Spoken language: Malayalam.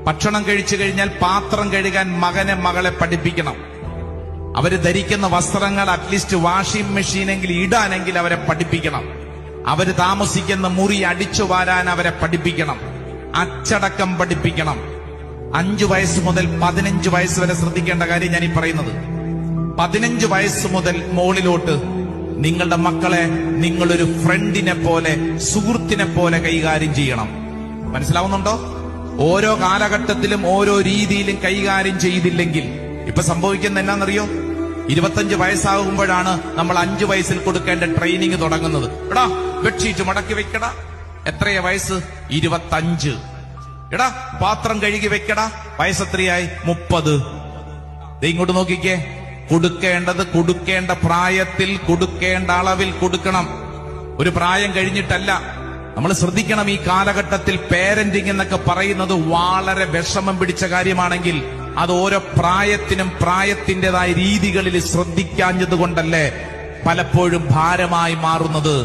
ഭക്ഷണം കഴിച്ചു കഴിഞ്ഞാൽ പാത്രം കഴുകാൻ മകനെ മകളെ പഠിപ്പിക്കണം. അവര് ധരിക്കുന്ന വസ്ത്രങ്ങൾ അറ്റ്ലീസ്റ്റ് വാഷിംഗ് മെഷീനെങ്കിൽ ഇടാനെങ്കിൽ അവരെ പഠിപ്പിക്കണം. അവര് താമസിക്കുന്ന മുറി അടിച്ചു വാരാൻ അവരെ പഠിപ്പിക്കണം. അച്ചടക്കം പഠിപ്പിക്കണം. 5 വയസ്സ് മുതൽ 15 വയസ്സ് വരെ ശ്രദ്ധിക്കേണ്ട കാര്യം ഞാൻ ഈ പറയുന്നത്. 15 വയസ്സ് മുതൽ മുകളിലോട്ട് നിങ്ങളുടെ മക്കളെ നിങ്ങളൊരു ഫ്രണ്ടിനെ പോലെ, സുഹൃത്തിനെ പോലെ കൈകാര്യം ചെയ്യണം. മനസ്സിലാവുന്നുണ്ടോ? ഓരോ കാലഘട്ടത്തിലും ഓരോ രീതിയിലും കൈകാര്യം ചെയ്തില്ലെങ്കിൽ ഇപ്പൊ സംഭവിക്കുന്ന എന്നാന്നറിയോ? 25 വയസ്സാകുമ്പോഴാണ് നമ്മൾ 5 വയസ്സിൽ കൊടുക്കേണ്ട ട്രെയിനിങ് തുടങ്ങുന്നത്. എടാ ബെഡ്ഷീറ്റ് മടക്കി വെക്കടാ. എത്രയാ വയസ്സ്? 25. എടാ പാത്രം കഴുകി വെക്കടാ. വയസ്സെത്രയായി? 30. ഇങ്ങോട്ട് നോക്കിക്കേ. കൊടുക്കേണ്ടത് കൊടുക്കേണ്ട പ്രായത്തിൽ, കൊടുക്കേണ്ട അളവിൽ കൊടുക്കണം. ഒരു പ്രായം കഴിഞ്ഞിട്ടല്ല. നമ്മൾ ശ്രദ്ധിക്കണം. ഈ കാലഘട്ടത്തിൽ പേരന്റിംഗ് എന്നൊക്കെ പറയുന്നത് വളരെ വിഷമം പിടിച്ച കാര്യമാണെങ്കിൽ അത് ഓരോ പ്രായത്തിനും പ്രായത്തിൻ്റെതായ രീതികളിൽ ശ്രദ്ധിക്കാഞ്ഞത് കൊണ്ടല്ലേ പലപ്പോഴും ഭാരമായി മാറുന്നത്.